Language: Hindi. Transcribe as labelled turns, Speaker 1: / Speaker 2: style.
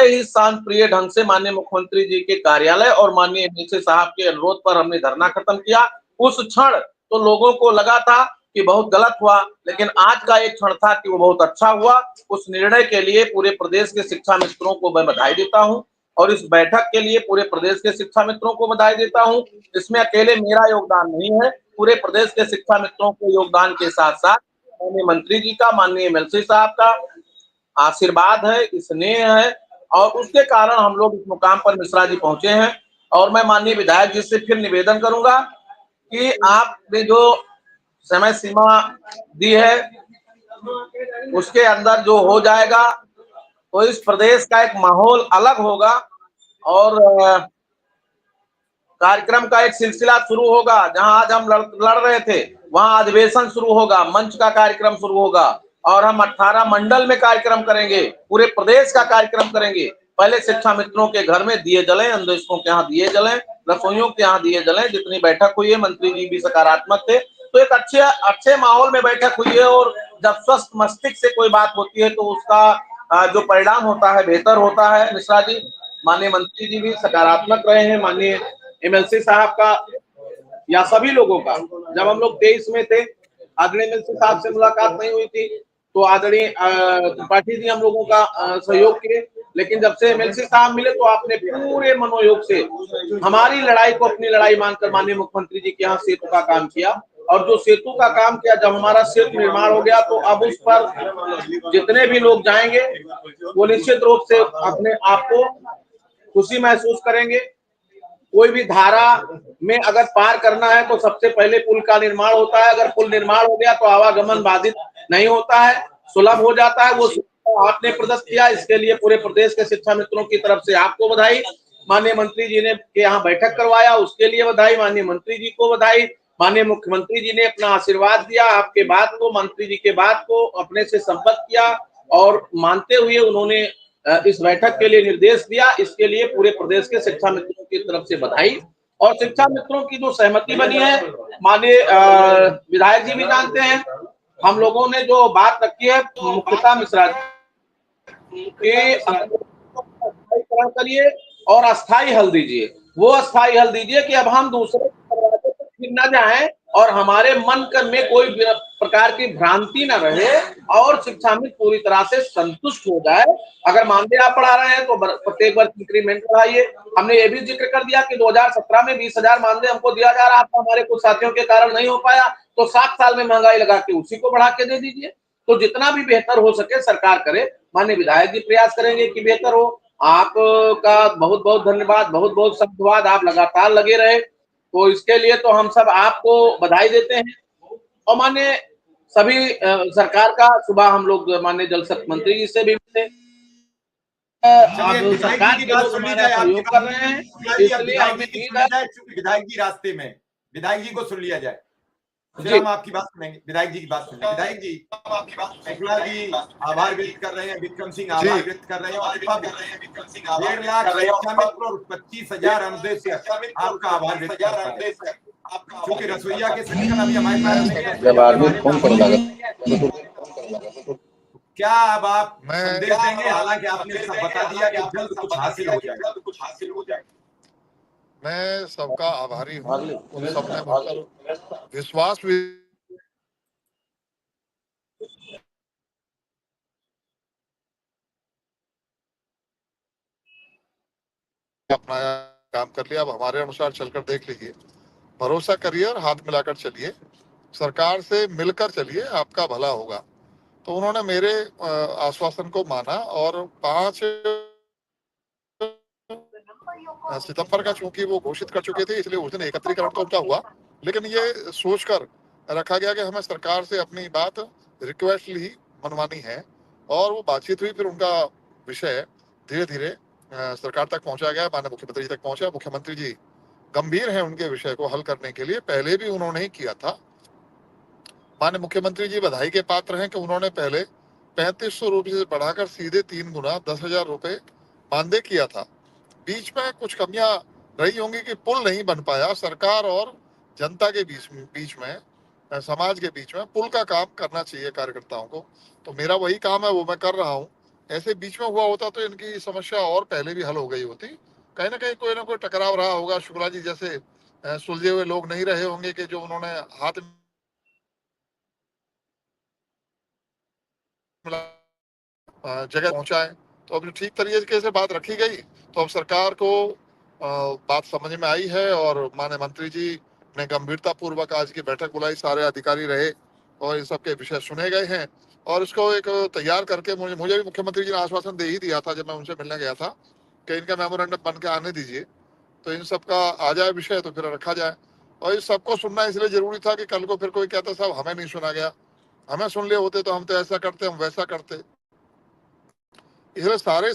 Speaker 1: ही शांत प्रिय ढंग से माननीय मुख्यमंत्री जी के कार्यालय और माननीय एमएलसी साहब के अनुरोध पर हमने धरना खत्म किया। उस क्षण तो लोगों को लगा था कि बहुत गलत हुआ, लेकिन आज का एक क्षण था कि वो बहुत अच्छा हुआ। उस निर्णय के लिए पूरे प्रदेश के शिक्षा मित्रों को मैं बधाई देता हूं और इस बैठक के लिए पूरे प्रदेश के शिक्षा मित्रों को बधाई देता हूं। इसमें अकेले मेरा योगदान नहीं है, पूरे प्रदेश के शिक्षा मित्रों के योगदान के साथ साथ माननीय मंत्री जी का, माननीय एमएलसी साहब का आशीर्वाद है, स्नेह है और उसके कारण हम लोग इस मुकाम पर मिश्रा जी पहुंचे हैं। और मैं माननीय विधायक जी से फिर निवेदन करूंगा कि आपने जो समय सीमा दी है उसके अंदर जो हो जाएगा तो इस प्रदेश का एक माहौल अलग होगा और कार्यक्रम का एक सिलसिला शुरू होगा। जहां आज हम लड़ रहे थे वहां अधिवेशन शुरू होगा, मंच का कार्यक्रम शुरू होगा और हम 18 मंडल में कार्यक्रम करेंगे, पूरे प्रदेश का कार्यक्रम करेंगे। पहले शिक्षा मित्रों के घर में दिए जलें, अन्वेषकों के यहाँ दिए जलें, रसोइयों के यहाँ दिए जलें। जितनी बैठक हुई है मंत्री जी भी सकारात्मक थे, तो एक अच्छे माहौल में बैठक हुई है और जब स्वस्थ मस्तिष्क से कोई बात होती है तो उसका जो परिणाम होता है बेहतर होता है। मिश्रा जी, माननीय मंत्री जी भी सकारात्मक रहे हैं, माननीय एमएलसी साहब का या सभी लोगों का। जब हम लोग 23 में थे, आदरणीय एमएलसी साहब से मुलाकात नहीं हुई थी तो आदरणीय त्रिपाठी जी हम लोगों का सहयोग किए, लेकिन जब से एमएलसी साहब मिले तो आपने पूरे मनोयोग से हमारी लड़ाई को अपनी लड़ाई मानकर माननीय मुख्यमंत्री जी के यहाँ सेतु का काम किया और जो सेतु का काम किया, जब हमारा सेतु निर्माण हो गया तो अब उस पर जितने भी लोग जाएंगे वो निश्चित रूप से अपने आप को खुशी महसूस करेंगे। कोई भी धारा में अगर पार करना है तो सबसे पहले पुल का निर्माण होता है। अगर पुल निर्माण हो गया तो आवागमन बाधित नहीं होता है, सुलभ हो जाता है। वो आपने प्रदर्शित किया, इसके लिए पूरे प्रदेश के शिक्षा मित्रों की तरफ से आपको बधाई। माननीय मंत्री जी ने के यहाँ बैठक करवाया, उसके लिए बधाई। माननीय मंत्री जी को बधाई। माननीय मुख्यमंत्री जी ने अपना आशीर्वाद दिया, आपके बात को, मंत्री जी के बात को अपने से संबद्ध किया और मानते हुए उन्होंने इस बैठक के लिए निर्देश दिया। इसके लिए पूरे प्रदेश के शिक्षा मित्रों की तरफ से बधाई। और शिक्षा मित्रों की जो सहमति बनी है, माननीय विधायक जी भी जानते हैं, हम लोगों ने जो बात रखी है मुख्यतः मिश्रा के करिए और अस्थाई हल दीजिए। वो अस्थाई हल दीजिए कि अब हम दूसरे दरवाजे पर फिर न जाएं और हमारे मन में कोई प्रकार की भ्रांति न रहे और शिक्षा में पूरी तरह से संतुष्ट हो जाए। अगर मानदेय आप बढ़ा रहे हैं तो प्रत्येक वर्ष इंक्रीमेंट बढ़ाइए। हमने ये भी जिक्र कर दिया कि 2017 में 20,000 मानदेय हमको दिया जा रहा था, हमारे कुछ साथियों के कारण नहीं हो पाया, तो 7 साल में महंगाई लगा के उसी को बढ़ा के दे दीजिए। तो जितना भी बेहतर हो सके सरकार करे। माननीय विधायक जी प्रयास करेंगे कि बेहतर हो। आपका बहुत बहुत धन्यवाद, बहुत बहुत धन्यवाद। आप लगातार लगे रहे, तो इसके लिए तो हम सब आपको बधाई देते हैं। और माननीय सभी सरकार का सुबह हम लोग माननीय जल शक्ति मंत्री जी से भी मिले, सरकार के लोग हमारा सहयोग कर रहे हैं, इसलिए हमें
Speaker 2: विधायक जी रास्ते में, विधायक जी को सुन लिया जाए, फिर हम आपकी बात सुनेंगे। विधायक जी की बात सुनेंगे। विधायक जी, शुक्ला जी आभार व्यक्त कर रहे हैं, विक्रम सिंह आभार व्यक्त कर रहे हैं और 1.5 लाख शिक्षा मित्र और 25,000 अनुदेश से आपका आभार व्यक्त करता है। क्योंकि रसोईया के संगठन अभी हमारे पास नहीं है,
Speaker 3: जब आदमी फोन कर लगा
Speaker 2: क्या अब आप संदेश देंगे? हालांकि आपने सब बता दिया कि जल्द कुछ हासिल हो जाएगा।
Speaker 4: मैं सबका आभारी हूँ। उन सबने मुझ विश्वास भी अपना काम कर लिया। अब हमारे अनुसार चलकर देख लीजिए, भरोसा करिए और हाथ मिलाकर चलिए, सरकार से मिलकर चलिए, आपका भला होगा। तो उन्होंने मेरे आश्वासन को माना और 5 सितंबर का चूंकि वो घोषित कर चुके थे, इसलिए उस दिन एकत्रीकरण तो उनका हुआ, लेकिन ये सोचकर रखा गया कि हमें सरकार से अपनी बात रिक्वेस्टली मनवानी है और वो बातचीत हुई। फिर उनका विषय धीरे धीरे सरकार तक पहुंचा गया, माननीय मुख्यमंत्री जी तक पहुंचा। मुख्यमंत्री जी गंभीर हैं उनके विषय को हल करने के लिए, पहले भी उन्होंने ही किया था। माननीय मुख्यमंत्री जी बधाई के पात्र हैं कि उन्होंने पहले 3500 रुपये से बढ़ाकर सीधे 3 गुना 10,000 रुपये मानदेय किया था। बीच में कुछ कमियां रही होंगी कि पुल नहीं बन पाया। सरकार और जनता के बीच में समाज के बीच में पुल का काम करना चाहिए कार्यकर्ताओं को, तो मेरा वही काम है, वो मैं कर रहा हूँ। ऐसे बीच में हुआ होता तो इनकी समस्या और पहले भी हल हो गई होती। कहीं ना कहीं कोई ना कोई टकराव रहा होगा। शुक्ला जी जैसे सुलझे हुए लोग नहीं रहे होंगे कि जो उन्होंने हाथ मिला जगह पहुंचाए। तो अब ठीक तरीके से बात रखी गई तो अब सरकार को बात समझ में आई है और माननीय मंत्री जी ने गंभीरता पूर्वक आज की बैठक बुलाई, सारे अधिकारी रहे और इन सब के विषय सुने गए हैं और इसको एक तैयार करके मुझे भी मुख्यमंत्री जी ने आश्वासन दे ही दिया था जब मैं उनसे मिलने गया था कि इनका मेमोरेंडम बन के आने दीजिए, तो इन सब का आ जाए विषय तो फिर रखा जाए। और इस सबको सुनना इसलिए जरूरी था कि कल को फिर कोई कहता साहब हमें नहीं सुना गया, हमें सुन लिए होते तो हम तो ऐसा करते हम वैसा करते। इसलिए सारे